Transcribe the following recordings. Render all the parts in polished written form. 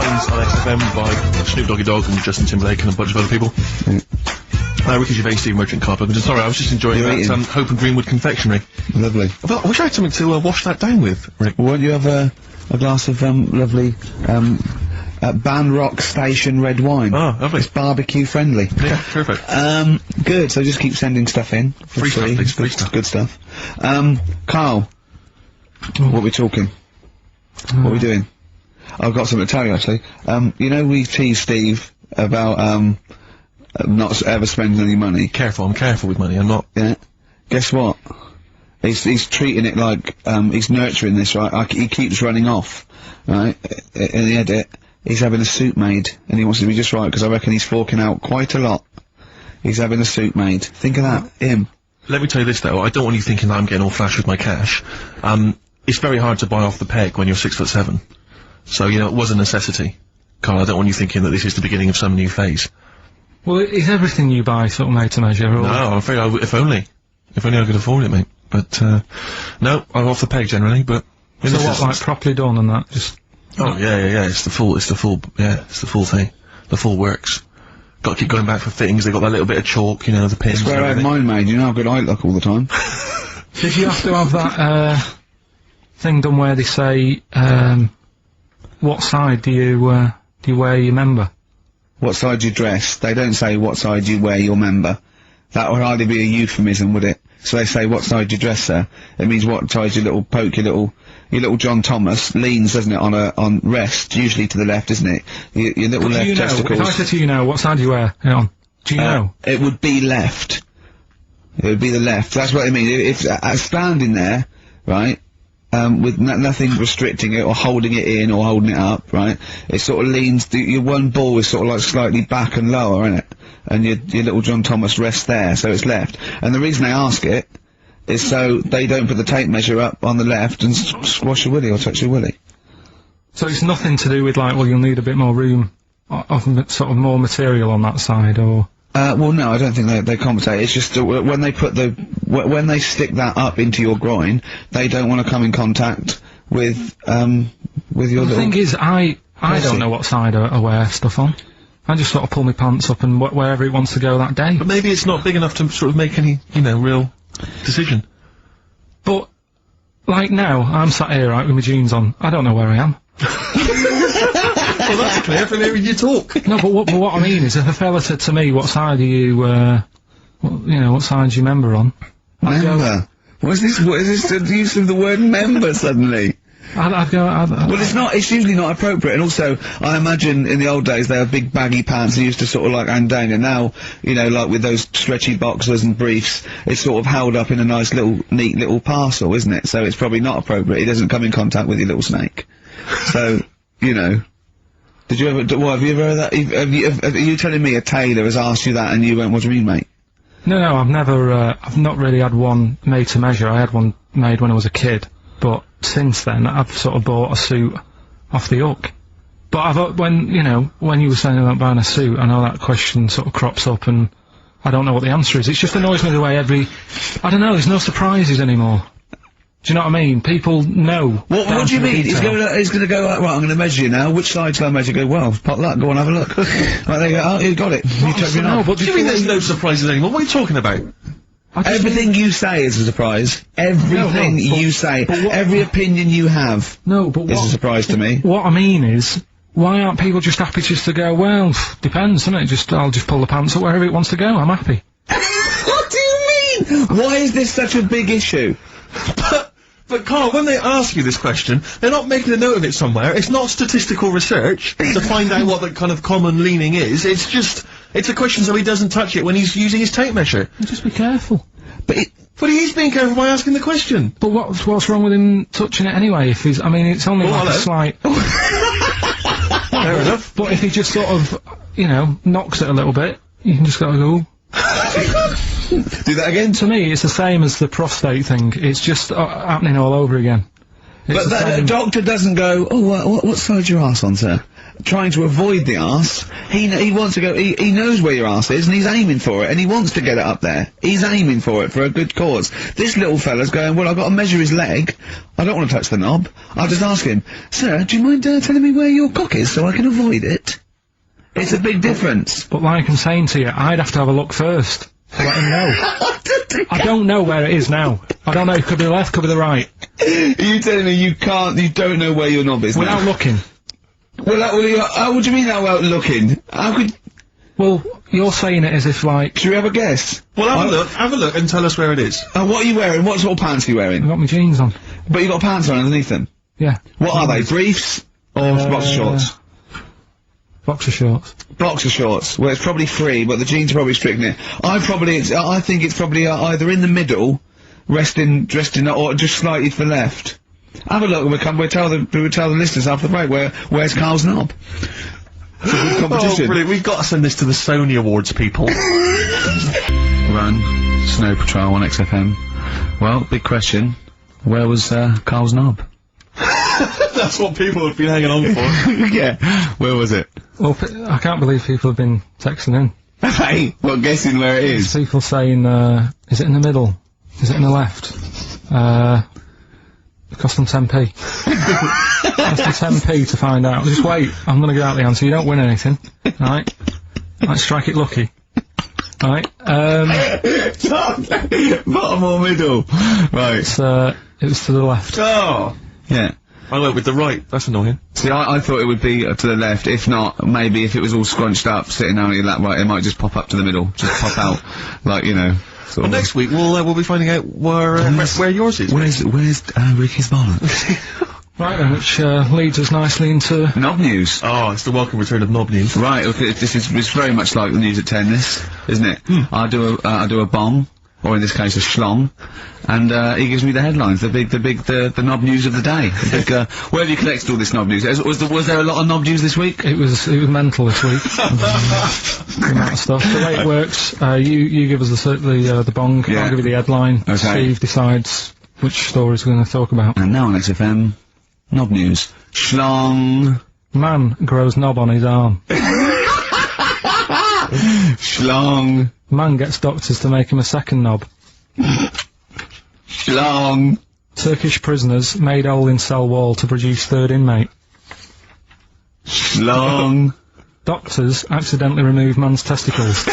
Signs on XFM by Snoop Doggy Dogg and Justin Timberlake and a bunch of other people. Ricky Gervais, Steve Merchant, Carl Pilkington. Sorry, I was just enjoying that Hope and Greenwood confectionery. Lovely. Well, I wish I had something to wash that down with, Rick. Won't you have a glass of lovely Banrock Station red wine? Oh, lovely. It's barbecue friendly. Yeah, perfect. Good. So just keep sending stuff in. Free stuff, please. Free stuff. Good stuff. Carl, what are we talking? What are we doing? I've got something to tell you, actually. You know, we teased Steve about, not ever spending any money. Careful, I'm careful with money, I'm not. Yeah. Guess what? He's treating it like, he's nurturing this, right? He keeps running off, right? In the edit, he's having a suit made, and he wants to be just right, because I reckon he's forking out quite a lot. He's having a suit made. Think of that, him. Let me tell you this, though, I don't want you thinking that I'm getting all flash with my cash. It's very hard to buy off the peg when you're 6'7". So, you know, it was a necessity. Carl, I don't want you thinking that this is the beginning of some new phase. Well, is everything you buy sort of made to measure, or...? No, I'm afraid if only I could afford it, mate. But, no, I'm off the peg generally, but... So what, like, properly done and that, just... Oh, yeah, it's the full thing. The full works. Gotta keep going back for fittings, they got that little bit of chalk, you know, the pins. That's where I had mine made, you know how good I look all the time. Did you have to have that, thing done where they say, what side do you wear your member? What side you dress? They don't say what side you wear your member. That would hardly be a euphemism, would it? So they say what side you dress, sir. It means what side your little John Thomas leans, doesn't it, on rest, usually to the left, isn't it? Your little left testicles. If I said to you now, what side do you wear it on? Do you know? It would be left. It would be the left. That's what I mean. If standing there, right, with nothing restricting it or holding it in or holding it up, right? It sort of leans. Your one ball is sort of like slightly back and lower, isn't it? And your little John Thomas rests there, so it's left. And the reason they ask it is so they don't put the tape measure up on the left and squash your willy or touch your willy. So it's nothing to do with like, well, you'll need a bit more room, sort of more material on that side, or. Well, no, I don't think they compensate. It's just when they put when they stick that up into your groin, they don't want to come in contact with your little... The thing is, I don't know what side I wear stuff on. I just sort of pull my pants up and wherever it wants to go that day. But maybe it's not big enough to sort of make any, you know, real decision. But, like now, I'm sat here, right, with my jeans on. I don't know where I am. Well, that's clear from hearing you talk. No, but what I mean is, if a fella said to me, what side are you, what side do you member on? Member? What is this the use of the word member suddenly? I'd go, well, it's usually not appropriate, and also, I imagine in the old days they had big baggy pants and used to sort of like hang down, and now, you know, like with those stretchy boxers and briefs, it's sort of held up in a nice little, neat little parcel, isn't it? So it's probably not appropriate, it doesn't come in contact with your little snake. So, you know. Did you ever, what, have you ever heard that? Are you telling me a tailor has asked you that and you went, what do you mean, mate? No, I've never, I've not really had one made to measure. I had one made when I was a kid, but since then, I've sort of bought a suit off the hook. But when you were saying about buying a suit, I know that question sort of crops up and I don't know what the answer is. It just annoys me the way I don't know, there's no surprises anymore. Do you know what I mean? People know. What do you mean? He's gonna go, right, I'm gonna measure you now. Which side shall I measure? Go, well, pot luck, go on, have a look. Right, there you go, oh, you got it. You took me now. What do you mean there's no surprises anymore? What are you talking about? Everything you say is a surprise. Everything you say. Every opinion you have. No, but is a surprise to me. What I mean is, why aren't people just happy just to go, well, depends, isn't it? I'll just pull the pants up wherever it wants to go, I'm happy. What do you mean? Why is this such a big issue? But Carl, when they ask you this question, they're not making a note of it somewhere. It's not statistical research to find out what the kind of common leaning is. It's just, it's a question so he doesn't touch it when he's using his tape measure. Just be careful. But he is being careful by asking the question. But what's wrong with him touching it anyway? If he's, I mean, it's only like a slight... Fair enough. But if he just sort of, you know, knocks it a little bit, you can just gotta go... Do that again? To me, it's the same as the prostate thing. It's just happening all over again. But the doctor doesn't go, oh, what side's your arse on, sir? trying to avoid the arse. He wants to go, he knows where your arse is, and he's aiming for it, and he wants to get it up there. He's aiming for it for a good cause. This little fella's going, well, I've got to measure his leg. I don't want to touch the knob. I'll just ask him, sir, do you mind telling me where your cock is so I can avoid it? It's a big difference. But like I'm saying to you, I'd have to have a look first to let him know. I don't know where it is now. I don't know, it could be the left, could be the right. You telling me you don't know where your knob is Without now? looking. Well, what do you mean without looking? How could... Well, you're saying it as if, like... Should we have a guess? Well, have a look and tell us where it is. What are you wearing? What sort of pants are you wearing? I've got my jeans on. But you got pants on underneath them? Yeah. What are they, briefs? Or boxer shorts? Boxer shorts. Boxer shorts. Well, it's probably free, but the jeans are probably stricken it. I think it's probably either in the middle, dressed in, or just slightly to the left. Have a look, and we'll tell the listeners after the break where's Carl's knob. It's a good competition. Oh, brilliant. We've got to send this to the Sony Awards people. Run, Snow Patrol on XFM. Well, big question. Where was Carl's knob? That's what people have been hanging on for. Yeah. Where was it? Well, I can't believe people have been texting in. Hey, well, guessing where it is. People saying, is it in the middle? Is it in the left? It cost them 10p. Cost them 10p to find out. Just wait, I'm gonna get out the answer. You don't win anything. Right? Right, strike it lucky. Right, Bottom or middle? Right. It was to the left. Oh! Yeah. I went with the right. That's annoying. See, I thought it would be to the left. If not, maybe if it was all scrunched up, sitting down on your lap, right, it might just pop up to the middle. Just pop out. Like, you know. Well, next week we'll be finding out where yours is. Where's Ricky's bonnet? Right then, which leads us nicely into... Knob news. Oh, it's the welcome return of knob news. Right, okay, it's very much like the news at 10, this, isn't it? I do a bong, or in this case a schlong, and he gives me the headlines, the knob news of the day. The big, where have you collected all this knob news? Was there a lot of knob news this week? It was mental this week. The amount of stuff. The way it works, you give us the bong, Yeah. I'll give you the headline, Okay. Steve decides which stories we're going to talk about. And now on XFM, knob news. Schlong. Man grows knob on his arm. Schlong. Man gets doctors to make him a second knob. Schlong. Turkish prisoners made hole in cell wall to produce third inmate. Schlong. Doctors accidentally remove man's testicles.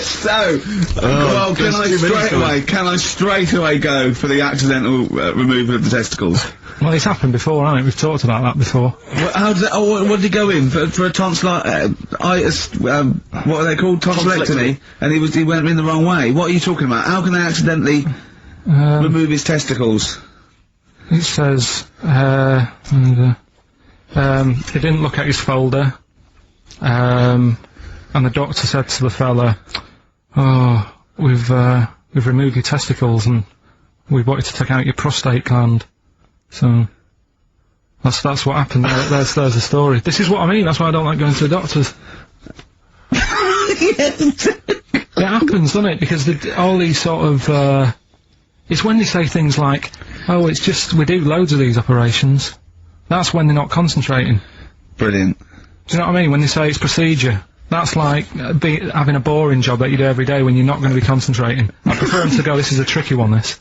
So, well, can I straight away go for the accidental removal of the testicles? Well, it's happened before, hasn't it? We've talked about that before. How does that, what did he go in for a tonsillitis, what are they called? Tonsillectomy? And he went in the wrong way. What are you talking about? How can they accidentally remove his testicles? It says, he didn't look at his folder, and the doctor said to the fella, oh, we've removed your testicles and we wanted to take out your prostate gland. So, that's what happened. There's the story. This is what I mean, that's why I don't like going to the doctors. It happens, doesn't it? Because all these sort of, it's when they say things like, oh, it's just, we do loads of these operations. That's when they're not concentrating. Brilliant. Do you know what I mean? When they say it's procedure. That's like having a boring job that you do every day when you're not going to be concentrating. I prefer them to go, this is a tricky one, this.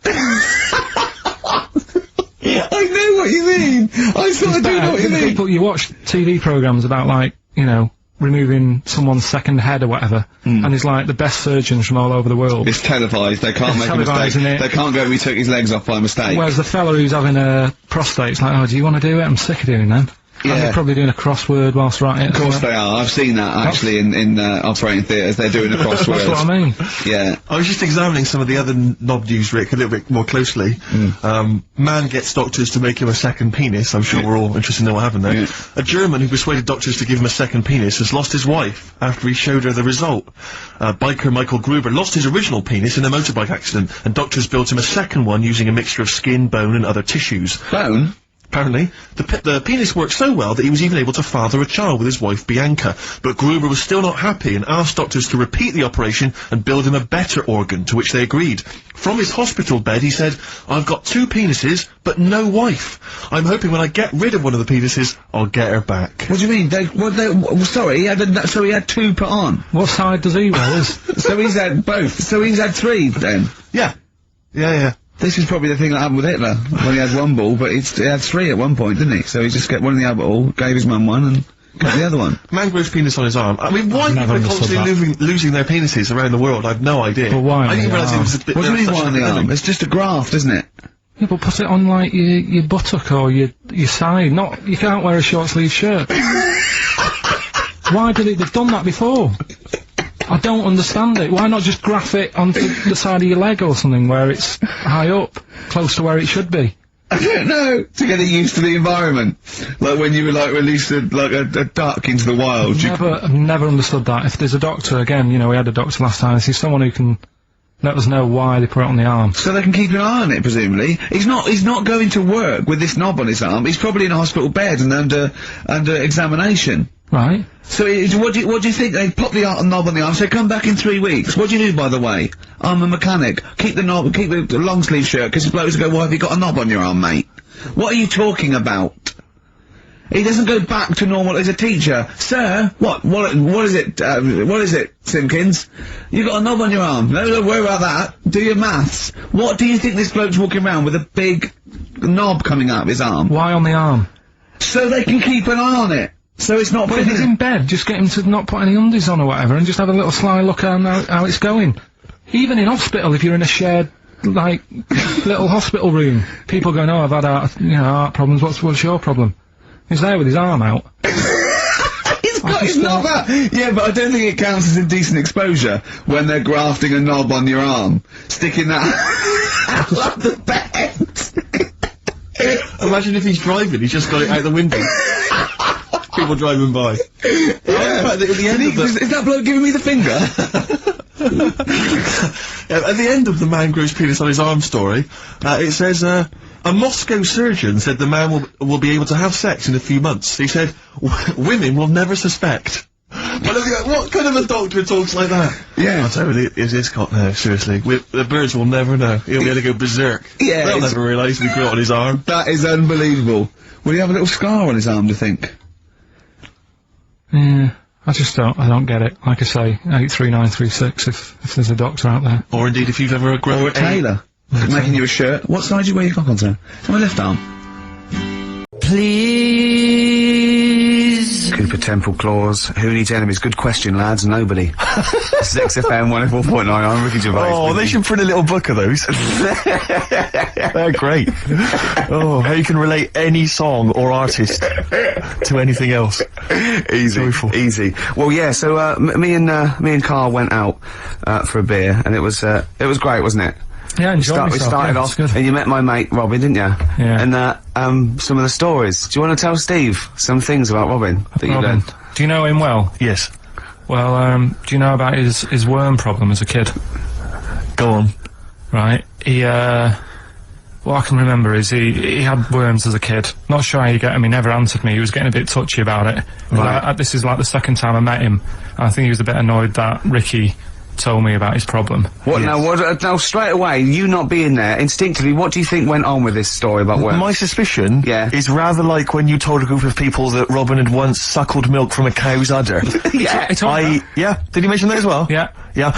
I know what you mean! I sort of do know what you mean! People, you watch TV programmes about, like, you know, removing someone's second head or whatever, and there's like the best surgeons from all over the world. It's televised, they can't It's make a televised, mistake. isn't it? They can't go, we took his legs off by mistake. Whereas the fella who's having a prostate's like, oh, do you want to do it? I'm sick of doing them. Yeah. And they're probably doing a crossword whilst writing it. Of course they are. I've seen that actually in operating theatres. They're doing a crossword. That's what I mean. Yeah. I was just examining some of the other knob news, Rick, a little bit more closely. Man gets doctors to make him a second penis. I'm sure we're all interested in knowing what happened there. Yeah. A German who persuaded doctors to give him a second penis has lost his wife after he showed her the result. Biker Michael Gruber lost his original penis in a motorbike accident, and doctors built him a second one using a mixture of skin, bone, and other tissues. Bone? Apparently, the penis worked so well that he was even able to father a child with his wife Bianca. But Gruber was still not happy and asked doctors to repeat the operation and build him a better organ, to which they agreed. From his hospital bed, he said, "I've got 2 penises, but no wife. I'm hoping when I get rid of one of the penises, I'll get her back." What do you mean? Sorry, he had 2 put on. What side does he wear? So he's had both. So he's had 3 then. Yeah. Yeah. This is probably the thing that happened with Hitler, when he had 1 ball, but he had 3 at one point, didn't he? So he just got one in the other ball, gave his mum one, and got the other one. Man grows penis on his arm. I mean, why people are constantly losing their penises around the world, I've no idea. But why I didn't realise it was a bit... What do you mean why on the arm? It's just a graft, isn't it? Yeah, but put it on, like, your buttock or your side. You can't wear a short sleeve shirt. Why they've done that before? I don't understand it. Why not just graft it onto the side of your leg or something where it's high up, close to where it should be? I don't know. To get it used to the environment. Like when you were like released a duck into the wild. I've never understood that. If there's a doctor, again, you know, we had a doctor last time, if there's someone who can let us know why they put it on the arm. So they can keep an eye on it, presumably. He's not going to work with this knob on his arm. He's probably in a hospital bed and under examination. Right. So what do you think? They pop the knob on the arm, say come back in 3 weeks. What do you do, by the way? I'm a mechanic. Keep the long sleeve shirt, because the blokes go, why have you got a knob on your arm, mate? What are you talking about? He doesn't go back to normal as a teacher. Sir, what is it, Simpkins? You got a knob on your arm. No, don't worry about that. Do your maths. What do you think this bloke's walking around with a big knob coming out of his arm? Why on the arm? So they can keep an eye on it. So it's not... Well, if he's in bed, just get him to not put any undies on or whatever, and just have a little sly look at how it's going. Even in hospital, if you're in a shared, like, little hospital room, people going, oh, I've had heart problems, what's your problem? He's there with his arm out. He's got his knob out! Yeah, but I don't think it counts as indecent exposure when they're grafting a knob on your arm. Sticking that out of the bed! Imagine if he's driving, he's just got it out the window. People driving by. Yeah. At the end Is that bloke giving me the finger? At the end of the man grows penis on his arm story, it says, a Moscow surgeon said the man will be able to have sex in a few months. He said, women will never suspect. What kind of a doctor talks like that? Yeah. I'll tell you, is this cop now, seriously. The birds will never know. He'll be able to go berserk. Yeah. They'll never realise we grew it on his arm. That is unbelievable. Will he have a little scar on his arm, do you think? Yeah, I don't get it. Like I say, 83936 if there's a doctor out there. Or indeed if you've ever grown Or a tailor. Making you a shirt. What side do you wear your cock on, sir? On my left arm. Please. Cooper Temple Claws. Who needs enemies? Good question, lads. Nobody. 6FM 104.9. I'm Ricky Gervais. Oh, they should print a little book of those. They're great. Oh, how you can relate any song or artist to anything else. Easy. Joyful. Easy. Well, yeah, so, me and Carl went out, for a beer, and it was great, wasn't it? Yeah, We started off, and you met my mate Robin, didn't you? Yeah. And some of the stories. Do you want to tell Steve some things about Robin that you learned? Do you know him well? Yes. Well, do you know about his worm problem as a kid? Go on. Right. What I can remember is he had worms as a kid. Not sure how you get him. He never answered me. He was getting a bit touchy about it. Right. But this is like the second time I met him. And I think he was a bit annoyed that Ricky told me about his problem. What now? Now straight away, you not being there, instinctively, what do you think went on with this story about worms? My suspicion is rather like when you told a group of people that Robin had once suckled milk from a cow's udder. Yeah. Did he mention that as well? Yeah. Yeah.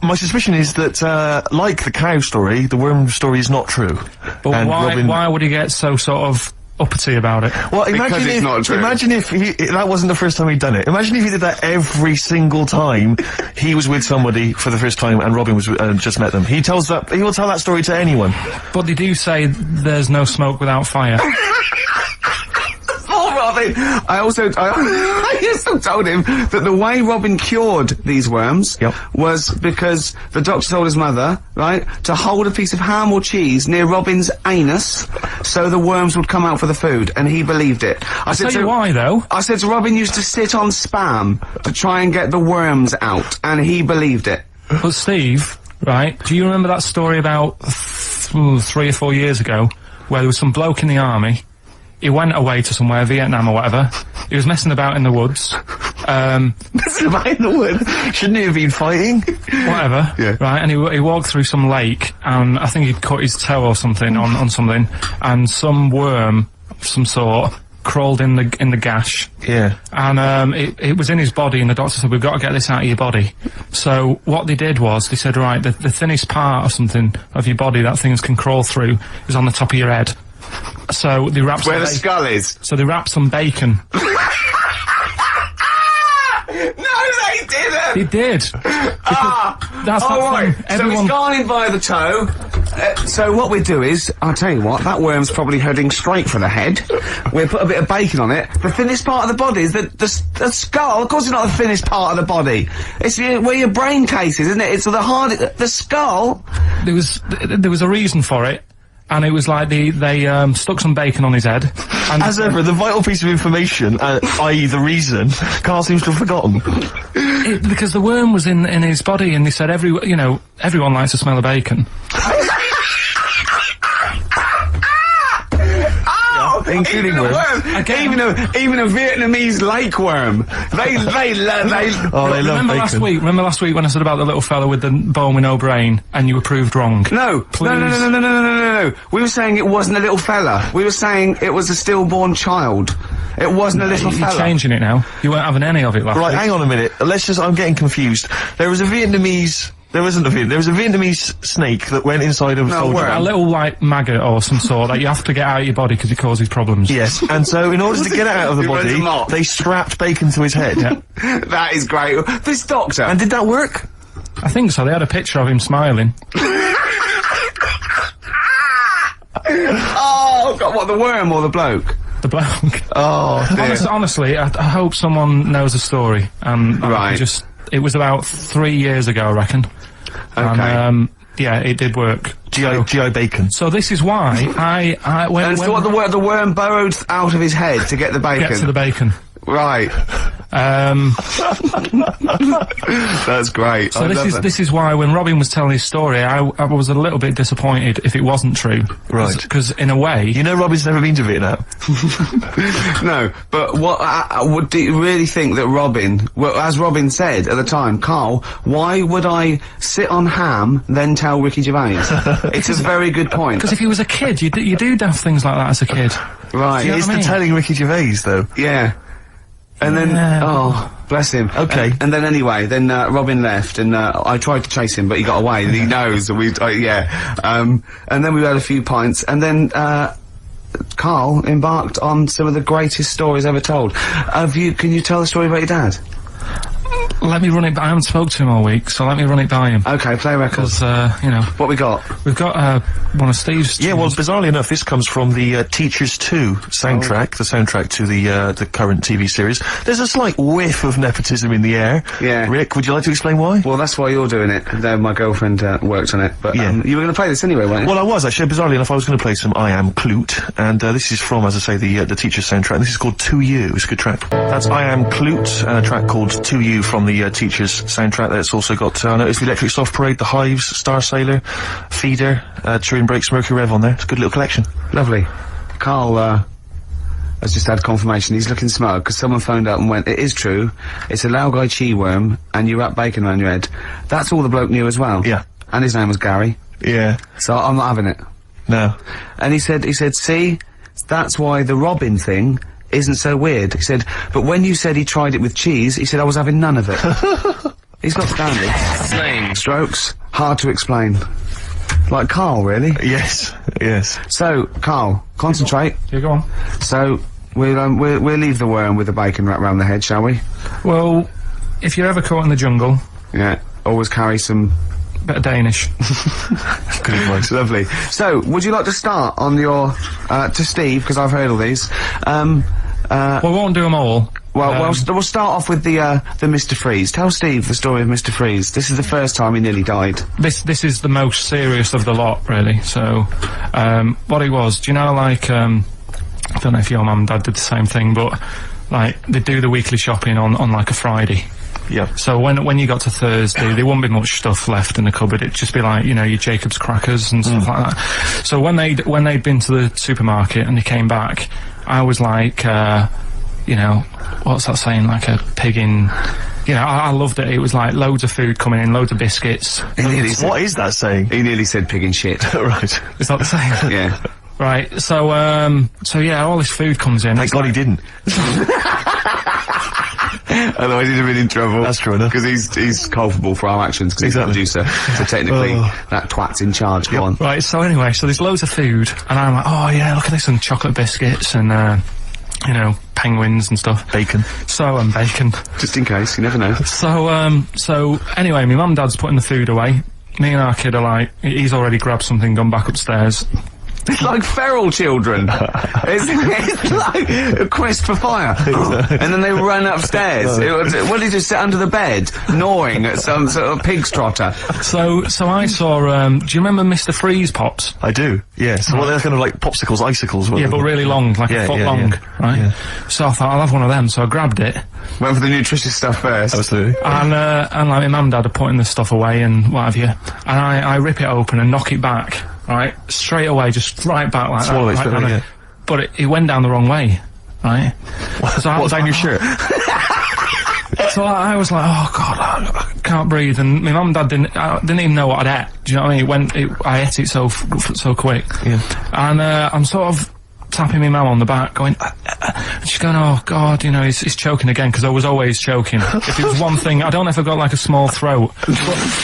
My suspicion is that, like the cow story, the worm story is not true. But and why would he get so sort of uppity about it? Well, imagine if that wasn't the first time he'd done it. Imagine if he did that every single time he was with somebody for the first time and Robin was just met them. He will tell that story to anyone. But they do say there's no smoke without fire. Oh, Robin! I also told him that the way Robin cured these worms was because the doctor told his mother, right, to hold a piece of ham or cheese near Robin's anus so the worms would come out for the food, and he believed it. I'll tell you why, though. I said to Robin used to sit on Spam to try and get the worms out, and he believed it. But Steve, right, do you remember that story about 3 or 4 years ago where there was some bloke in the army he went away to somewhere, Vietnam or whatever. He was messing about in the woods. Messing about in the wood. Shouldn't he have been fighting? Whatever. Yeah. Right, and he walked through some lake, and I think he'd cut his toe or something on something, and some worm of some sort crawled in the gash. Yeah. And it was in his body, and the doctor said, we've got to get this out of your body. So what they did was, they said, right, the thinnest part of something, of your body that things can crawl through, is on the top of your head. So they wrapped Where the skull is. So they wrapped some bacon. No, they didn't! They did. That's oh, that right. thing. So Everyone... it's gone in by the toe. So what we do is, I'll tell you what, that worm's probably heading straight for the head. We'll put a bit of bacon on it. The thinnest part of the body is the skull. Of course it's not the thinnest part of the body. It's where your brain case is, isn't it? It's the skull. There was a reason for it. And it was like they stuck some bacon on his head. And As ever, the vital piece of information, i.e. the reason, Carl seems to have forgotten. Because the worm was in his body, and they said everyone likes the smell of bacon. Including worms. Even a Vietnamese lake worm. They love Remember bacon. Remember last week when I said about the little fella with the bone with no brain, and you were proved wrong? No. We were saying it wasn't a little fella. We were saying it was a stillborn child. It wasn't a little fella. You're changing it now. You weren't having any of it last week. Right, hang on a minute. I'm getting confused. There was a Vietnamese snake that went inside of a soldier. A little, like, maggot or some sort that you have to get out of your body because it causes problems. Yes, and so in order to get it out of the body, they strapped bacon to his head. Yeah. That is great. This doctor. And did that work? I think so. They had a picture of him smiling. Oh, God, what, the worm or the bloke? The bloke. Oh, dear. Honestly, I hope someone knows the story. Right. It was about 3 years ago, I reckon. Okay. And, yeah, it did work. GI bacon. So this is why when the worm burrowed out of his head to get the bacon. get to the bacon. Right. That's great. So this is why when Robin was telling his story, I was a little bit disappointed if it wasn't true. Right. Because in a way, you know, Robin's never been to Vietnam. No, but what do you really think that Robin? Well, as Robin said at the time, Carl, why would I sit on ham then tell Ricky Gervais? It's a very good point. Because if he was a kid, you do daft things like that as a kid. Right. It's the telling Ricky Gervais, though. Yeah. And then, oh, bless him. Okay. And then anyway, Robin left, and I tried to chase him, but he got away, and he knows, and and then we had a few pints, and then, Carl embarked on some of the greatest stories ever told. Can you tell the story about your dad? Let me run it. I haven't spoke to him all week, so let me run it by him. Okay, play records. Because, What we got? We've got, one of Steve's... Yeah, well, bizarrely enough, this comes from the Teachers 2 soundtrack, the soundtrack to the current TV series. There's a slight whiff of nepotism in the air. Yeah. Rick, would you like to explain why? Well, that's why you're doing it. My girlfriend worked on it, but Yeah. you were going to play this anyway, weren't you? Well, I was, actually. Bizarrely enough, I was going to play some I Am Clute, and this is from, as I say, the Teachers soundtrack. This is called To You. It's a good track. That's I Am Clute, and a track called To You from the Teachers soundtrack. That's also got, I noticed the Electric Soft Parade, The Hives, Star Sailor, Feeder, Turin Breaks, Mercury Rev on there. It's a good little collection. Lovely. Carl, has just had confirmation. He's looking smug because someone phoned up and went, it is true. It's a Laogai chi worm and you wrap bacon around your head. That's all the bloke knew as well. Yeah. And his name was Gary. Yeah. So I'm not having it. No. And he said, see, that's why the Robin thing isn't so weird. He said, but when you said he tried it with cheese, he said I was having none of it. He's got standards. Strokes, hard to explain. Like Carl, really? Yes. Yes. So, Carl, concentrate. Yeah, go on. So, we'll leave the worm with the bacon wrapped around the head, shall we? Well, if you're ever caught in the jungle... Yeah, always carry some... bit of Danish. Good advice. Lovely. So, would you like to start on your... to Steve, because I've heard all these. Well, we won't do them all. Well, we'll start off with the Mr. Freeze. Tell Steve the story of Mr. Freeze. This is the first time he nearly died. This is the most serious of the lot, really. So, what it was, do you know, like, I don't know if your mum and dad did the same thing, but, like, they do the weekly shopping on like, a Friday. Yeah. So when you got to Thursday, there wouldn't be much stuff left in the cupboard. It'd just be like, you know, your Jacob's crackers and stuff like that. So when they'd been to the supermarket and they came back, I was like, you know, what's that saying? Like a pig in... You know, I loved it. It was like loads of food coming in, loads of biscuits. What is that saying? He nearly said pig and shit. Right. Is that the same? Yeah. Right, so yeah, all this food comes in. Thank God he didn't. Otherwise he'd have been in trouble. That's true enough. Because he's culpable for our actions, because Exactly. he's the producer. So technically, that twat's in charge. Go on. Right, so anyway, so there's loads of food, and I'm like, oh yeah, look at this, and chocolate biscuits, and you know, penguins and stuff. Bacon. And bacon. Just in case, you never know. So anyway, my mum and dad's putting the food away. Me and our kid are like, he's already grabbed something, gone back upstairs. It's like feral children. it's like a quest for fire. And then they run upstairs. What did you sit under the bed, gnawing at some sort of pig's trotter? So I saw, do you remember Mr. Freeze Pops? I do, yes. Well, they're kind of like popsicles, icicles. Yeah, but really long, like a foot long, right? Yeah. So I thought, I'll have one of them, so I grabbed it. Went for the nutritious stuff first. Absolutely. And like my mum and dad are putting this stuff away and what have you. And I rip it open and knock it back, right? Straight away, just right back like Swallow it that. straight away, yeah. But it went down the wrong way, right? So What's on your shirt? So I was like, oh God, I can't breathe. And my mum and dad didn't even know what I'd ate. Do you know what I mean? I ate it so quick. Yeah. And I'm sort of tapping my mum on the back, going, and she's going, oh God, you know, he's choking again, because I was always choking. If it was one thing, I don't know if I've got like a small throat,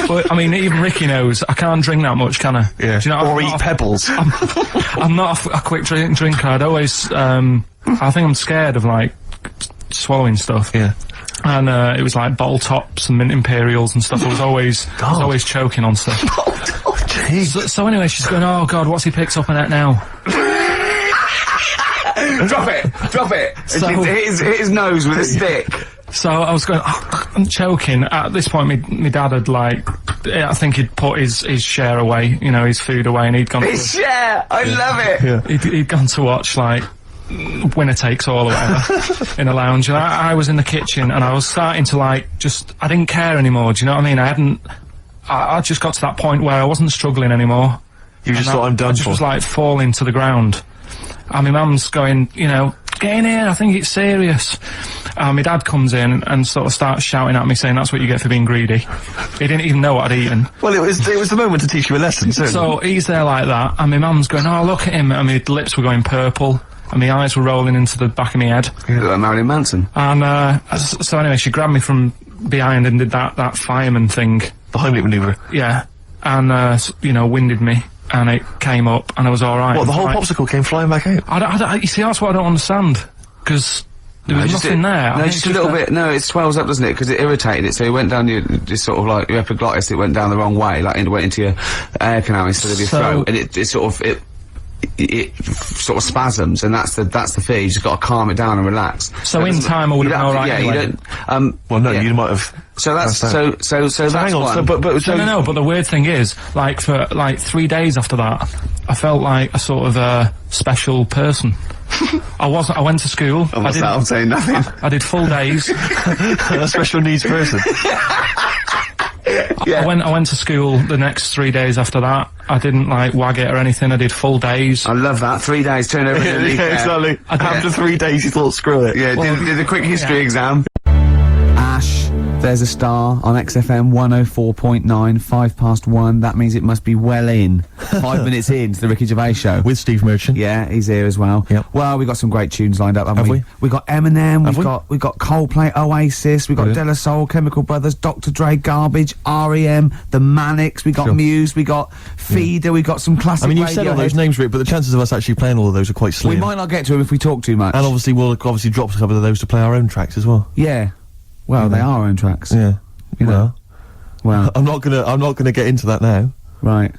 but I mean, even Ricky knows I can't drink that much, can I? Yeah. Do you know, or eat pebbles. I'm not a quick drinker. I'd always, I think I'm scared of like swallowing stuff. Yeah. And it was like bottle tops and mint imperials and stuff. I was always choking on stuff. Oh, jeez. So anyway, she's going, oh God, what's he picked up on it now? Drop it! So- hit his nose with a stick. So I was going, oh, I'm choking. At this point, my dad had like, I think he'd put his share away, you know, his food away, and he'd gone. His share! I love it! Yeah. He'd gone to watch like Winner Takes All or whatever in a lounge, and I was in the kitchen, and I was starting to like I didn't care anymore. Do you know what I mean? I just got to that point where I wasn't struggling anymore. You just thought, I'm done I just for. was like falling to the ground. And my mum's going, you know, get in here, I think it's serious. And my dad comes in and sort of starts shouting at me, saying that's what you get for being greedy. He didn't even know what I'd eaten. Well, it was the moment to teach you a lesson, certainly. So he's there like that, and my mum's going, oh, look at him, and my lips were going purple, and my eyes were rolling into the back of my head. You look like Marilyn Manson. And so anyway, she grabbed me from behind and did that fireman thing. The Heimlich manoeuvre. Yeah. And, you know, winded me. And it came up, and I was alright. What, the whole popsicle came flying back out? You see, that's what I don't understand. Because there was nothing there. No, just a little bit. No, it swells up, doesn't it? Because it irritated it. So it went down your, just sort of like your epiglottis. It went down the wrong way, like it went into your air canal instead of your throat, and it sort of sort of spasms, and that's the fear. You just got to calm it down and relax. So in time I would have been alright. Yeah, anyway. you don't. Well, no, you might have. So that's so that's hang on, one. No, but the weird thing is, like, for like 3 days after that, I felt like a sort of special person. I went to school. I'm saying nothing. I did full days. A special needs person. Yeah. I went to school the next 3 days after that. I didn't like wag it or anything. I did full days. I love that. 3 days, turn over. Yeah, exactly. After 3 days, you thought, screw it. Yeah, did a quick history exam. Ash, there's a star on XFM 104.9, 1:05. That means it must be well in. 5 minutes into the Ricky Gervais show. With Steve Merchant. Yeah, he's here as well. Yep. Well, we got some great tunes lined up, haven't Have we? we? We got Eminem, Have we got Coldplay, Oasis, we got Brilliant. De La Soul, Chemical Brothers, Dr. Dre, Garbage, R.E.M., The Manics, we got Sure. Muse, we got Feeder, we got some classic I mean, you said all those Radiohead. names, Rick, but the chances of us actually playing all of those are quite slim. We might not get to them if we talk too much. And obviously, we'll drop a couple of those to play our own tracks as well. Yeah. Well, they are our own tracks. Yeah. You know. Well, I'm not gonna get into that now. right.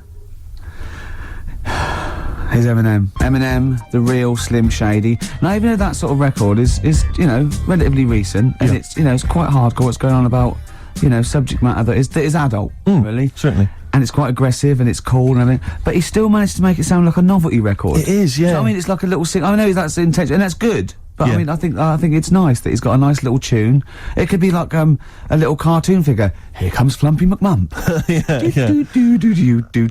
Here's Eminem. Eminem, the real Slim Shady. Now, even though that sort of record is you know, relatively recent, and Yeah. it's, you know, it's quite hardcore what's going on about, you know, subject matter that is adult, really. Certainly. And it's quite aggressive and it's cool and everything, but he still managed to make it sound like a novelty record. It is, yeah. So, I mean, it's like a little I know that's the intention, and that's good, But Yeah. I mean, I think it's nice that he's got a nice little tune. It could be like a little cartoon figure. Here comes Flumpy McMump.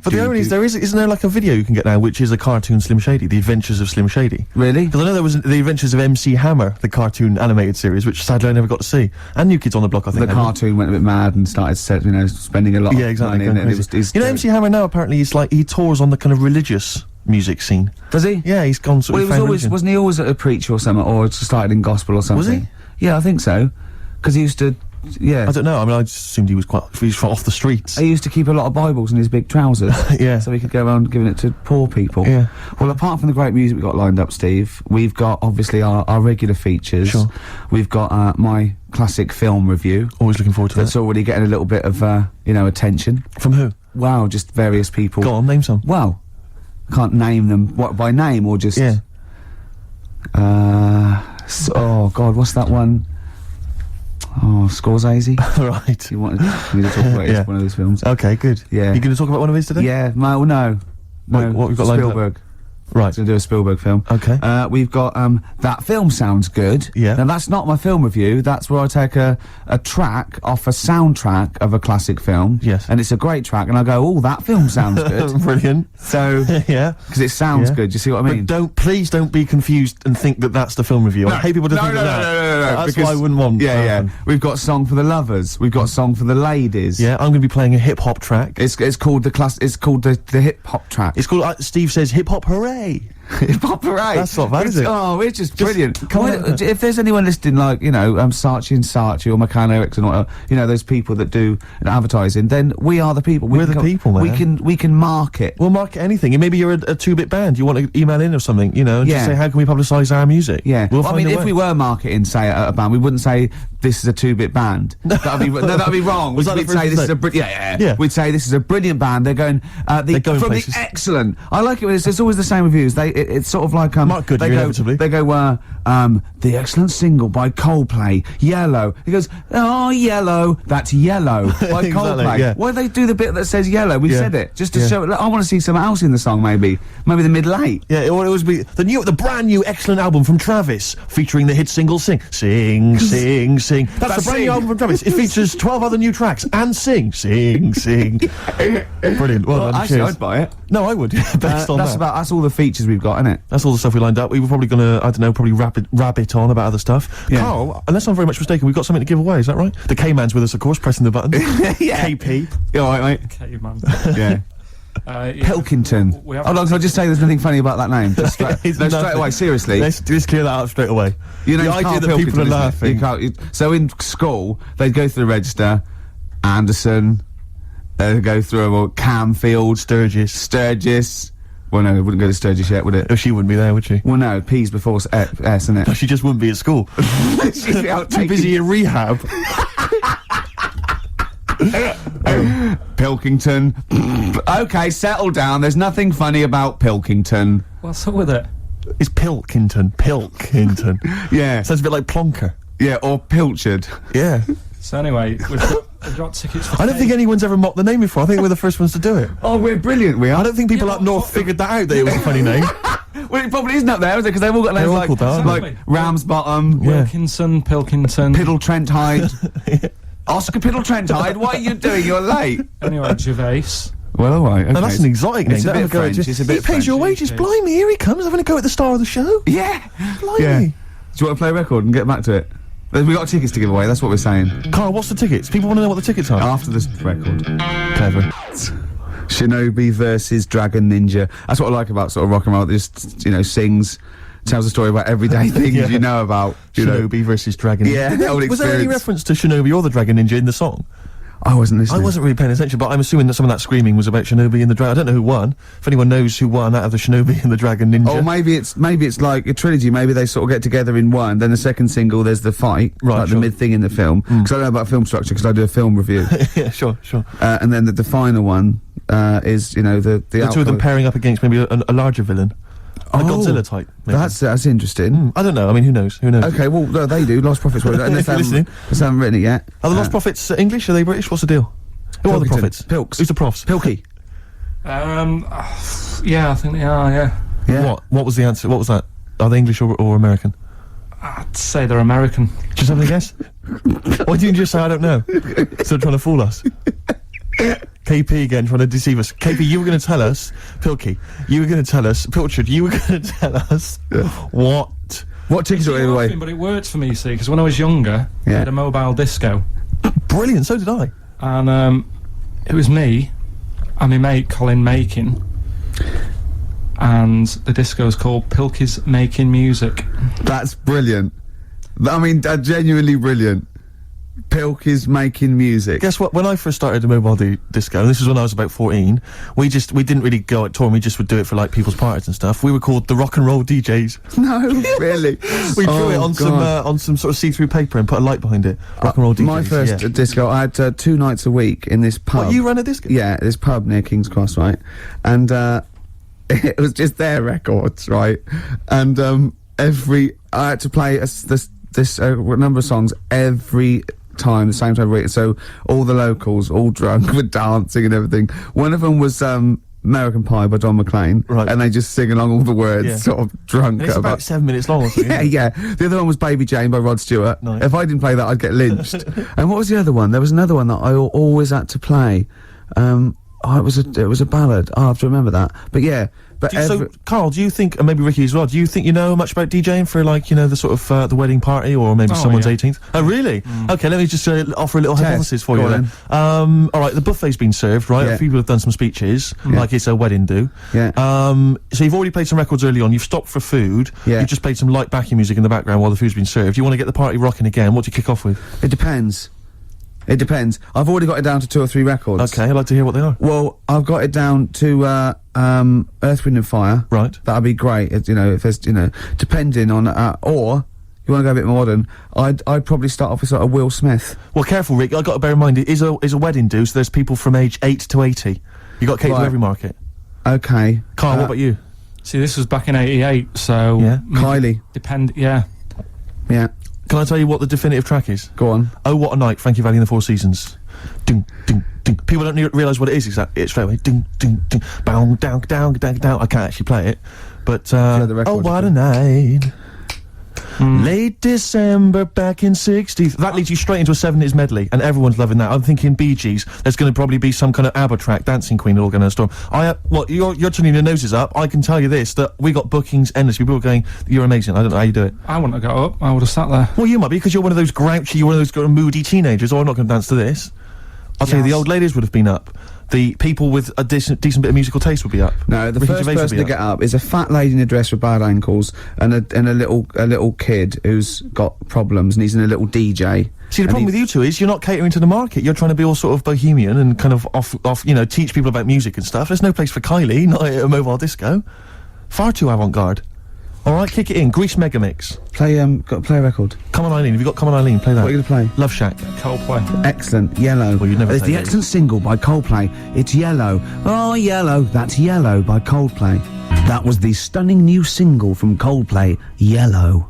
But the irony is, isn't there like a video you can get now, which is a cartoon Slim Shady, The Adventures of Slim Shady? Really? Because I know there was The Adventures of MC Hammer, the cartoon animated series, which sadly I never got to see. And New Kids on the Block, I think. The cartoon went a bit mad and started, spending a lot Yeah, of exactly. money. And going it crazy. was, You know, MC Hammer now apparently is like, he tours on the kind of religious music scene. Does he? Yeah, he's gone sort Well, of he was found always, religion. wasn't he always a preacher or something, or started in gospel or something? he? Yeah, I think so. Because he used to, yeah. I don't know, I mean, I just assumed he was off the streets. He used to keep a lot of Bibles in his big trousers. Yeah. So he could go around giving it to poor people. Yeah. Well, apart from the great music we've got lined up, Steve, we've got, obviously, our regular features. Sure. We've got, my classic film review. Always looking forward to That's it. already getting a little bit of, attention. From who? Wow, just various people. Go on, name some. Well, I can't name them, what, by name or just... Yeah. oh, God, what's that one? Oh, Scorsese? Right. You wanted me to talk about Yeah. one of those films? Okay, good. Yeah. You going to talk about one of his today? Yeah, no, no. What we've got lined up? Spielberg. Right. To do a Spielberg film. Okay. We've got, That Film Sounds Good. Yeah. Now, that's not my film review. That's where I take a track off a soundtrack of a classic film. Yes. And it's a great track, and I go, oh, that film sounds good. Brilliant. So, Yeah. because it sounds Yeah. good. Do you see what I mean? But please don't be confused and think that that's the film review. I hate people to think that. That's because- what I wouldn't want. Yeah, to yeah. happen. We've got Song for the Lovers. We've got Song for the Ladies. Yeah, I'm going to be playing a hip hop track. It's called the hip hop track. It's called, Steve says, hip hop hooray. Hip hop hooray. That's not bad, is it? Oh, it's just brilliant. come Why on. don't- if there's anyone listening, like, Saatchi and Saatchi or McCann Erickson or, those people that do advertising, then we are the people. We're the people, man. We can market. We'll market anything. And maybe you're a two-bit band. You want to email in or something, and Yeah. just say, how can we publicise our music? Yeah. We'll I find mean, a if way. we were marketing, say, a band, we wouldn't say, this is a two-bit band. That'd be, no, that'd be wrong. Was that the We'd first say, to this say? is a yeah. Yeah. We'd say, this is a brilliant band. They're going, They're going from places. the excellent. I like it when it's always the same reviews. It's sort of like, Mark Goodyear, inevitably. They go, the excellent single by Coldplay, Yellow. He goes, oh, Yellow, that's Yellow by Exactly, Coldplay. yeah. Why do they do the bit that says Yellow? We've Yeah. said it, just to Yeah. show, I want to see something else in the song, maybe the mid-late. Yeah, it would always be the brand new excellent album from Travis, featuring the hit single "Sing, Sing, Sing, Sing." That's the brand Sing. new album from Travis. It features 12 other new tracks and Sing, Sing, Sing. Brilliant. Well done. Actually, Cheers. I'd buy it. No, I would. Based on that. That's all the features we've got, isn't it? That's all the stuff we lined up. We were probably gonna, I don't know, probably rabbit on about other stuff. Yeah. Carl, unless I'm very much mistaken, we've got something to give away. Is that right? The K-Man's with us, of course, pressing the button. Yeah. KP. You all right, mate? Okay, man. Yeah. Yeah. Pilkington. We have- Hold on, can I just say there's nothing funny about that name? Just straight, It's no, straight nothing. away, seriously. Let's clear that up straight away. You know, the idea that people are laughing. So in school, they'd go through the register, Anderson, they'd go through them all, Camfield, Sturgis. Well, no, it wouldn't go to Sturgis yet, would it? Oh, she wouldn't be there, would she? Well, no, P's before S, isn't it? She just wouldn't be at school. She'd be out Too busy in rehab. Pilkington. Okay, settle down. There's nothing funny about Pilkington. What's up with it? It's Pilkington. Pilkington. Yeah. Sounds a bit like Plonker. Yeah, or Pilchard. Yeah. So anyway, we've got tickets for I don't think anyone's ever mocked the name before. I think we're the first ones to do it. Oh, we're brilliant, we I are. don't think people Yeah, up north figured that out, that it was a funny name. Well, it probably isn't up there, is it? Because they've all got names all like, called that, like aren't they? Ramsbottom, Yeah. Wilkinson, Pilkington. Piddle Trent Hyde. Oscar Piddle Trent Hyde, what are you doing? You're late. Anyway, Gervais. Well, all right. Okay. No, that's an exotic name. It's a That'll bit go French. at you. It's a bit He pays your French. wages. Blimey, here he comes. Having a go at the star of the show. Yeah. Blimey. Yeah. Do you want to play a record and get back to it? We got tickets to give away. That's what we're saying. Carl, what's the tickets? People want to know what the tickets are. After this record. Clever. Shinobi versus Dragon Ninja. That's what I like about sort of rock and roll. It just, sings, tells a story about everyday things Yeah. you know about. You know. Shinobi versus Dragon Ninja. Yeah, Did old was there any experience. reference to Shinobi or the Dragon Ninja in the song? I wasn't listening. I wasn't really paying attention, but I'm assuming that some of that screaming was about Shinobi and the Dragon. I don't know who won. If anyone knows who won out of the Shinobi and the Dragon Ninja. Or maybe it's like a trilogy. Maybe they sort of get together in one. Then the second single, there's the fight, Right, like sure. the mid thing in the film. Because I know about film structure because I do a film review. Yeah, sure. And then the final one is the The two of them pairing up against maybe a larger villain. A Godzilla type. Maybe. That's interesting. I don't know. I mean, who knows? Okay, well no, they do. Lost Prophets. Unless they listening. haven't written it yet. Are the Lost Prophets English? Are they British? What's the deal? Who are the Pilkington. prophets? Pilks. Who's the profs? Pilky. Yeah, I think they are. Yeah. Yeah. What was the answer? What was that? Are they English or American? I'd say they're American. Just having a guess? Why didn't you just say I don't know? Still trying to fool us. KP again, trying to deceive us. KP, you were going to tell us, Pilky, you were going to tell us, Pilchard, you were going to tell us what tickets are Laughing, away. but it worked for me, you see, because when I was younger, I Yeah. had a mobile disco. Brilliant, so did I. And it was me and my mate Colin Makin, and the disco was called Pilky's Making Music. That's brilliant. I mean, genuinely brilliant. Pilky's making music. Guess what? When I first started the mobile disco, and this was when I was about 14, we didn't really go out touring, we just would do it for like people's parties and stuff. We were called the rock and roll DJs. No, really. We drew it on God. some sort of see-through paper and put a light behind it. Rock and roll DJs. My first yeah. disco, I had 2 nights a week in this pub. What, you ran a disco? Yeah, this pub near King's Cross, right? And it was just their records, right? And I had to play this number of songs every time, the same time every week. So all the locals, all drunk, were dancing and everything. One of them was American Pie by Don McLean, right? And they just sing along all the words, Yeah. sort of drunk. And it's about 7 minutes long or something. Yeah. The other one was Baby Jane by Rod Stewart. Nice. If I didn't play that, I'd get lynched. And what was the other one? There was another one that I always had to play. It was a ballad. I have to remember that. But yeah. But So, Carl, do you think, and maybe Ricky as well, do you think you know much about DJing for, like, you know, the sort of, the wedding party, or maybe someone's yeah. 18th? Oh, really? Okay, let me just offer a little hypothesis for go you on then. Alright, the buffet's been served, right? Yeah. A few people have done some speeches, like it's a wedding do. Yeah. So you've already played some records early on, you've stopped for food, Yeah. you've just played some light backing music in the background while the food's been served. You want to get the party rocking again, what do you kick off with? It depends. It depends. I've already got it down to 2 or 3 records. Okay, I'd like to hear what they are. Well, I've got it down to Earth, Wind and Fire. Right. That'd be great. You know, if there's, you know, depending on, or you want to go a bit modern, I'd probably start off with sort of Will Smith. Well, careful, Rick, I've got to bear in mind, it is a wedding do, so there's people from age 8 to 80. You got to cater to Right. every market. Okay. Carl, what about you? See, this was back in '88, so Yeah. Kylie. Yeah. Yeah. Can I tell you what the definitive track is? Go on. Oh, What a Night, Frankie Valli and the Four Seasons. Ding, ding, ding. People don't realise what it is exactly. It's straight away. Ding, ding, ding. Bow, down, down, down, down. I can't actually play it. But, the record oh, what a you night. Late December back in 60s. That leads you straight into a 70s medley, and everyone's loving that. I'm thinking Bee Gees. There's going to probably be some kind of ABBA track, Dancing Queen, all going to storm. What, you're turning your noses up. I can tell you this, that we got bookings endless. People are going, you're amazing. I don't know how you do it. I wouldn't have got up. I would have sat there. Well, you might be, because you're one of those grouchy, you're one of those kind of moody teenagers. Oh, I'm not going to dance to this. I'll tell you, the old ladies would have been up. The people with a decent bit of musical taste would be up. No, the Ricky first Gervais would person be to get up is a fat lady in a dress with bad ankles and a little kid who's got problems and he's in a little DJ. See, the problem with you two is you're not catering to the market. You're trying to be all sort of bohemian and kind of off, you know, teach people about music and stuff. There's no place for Kylie, not at a mobile disco. Far too avant-garde. Alright, kick it in. Grease Megamix. Play a record. Come on, Eileen. Have you got Come on, Eileen? Play that. What are you gonna play? Love Shack. Coldplay. Excellent. Yellow. Well, you'd never It's play the those. excellent single by Coldplay. It's Yellow. Oh, Yellow. That's Yellow by Coldplay. That was the stunning new single from Coldplay, Yellow.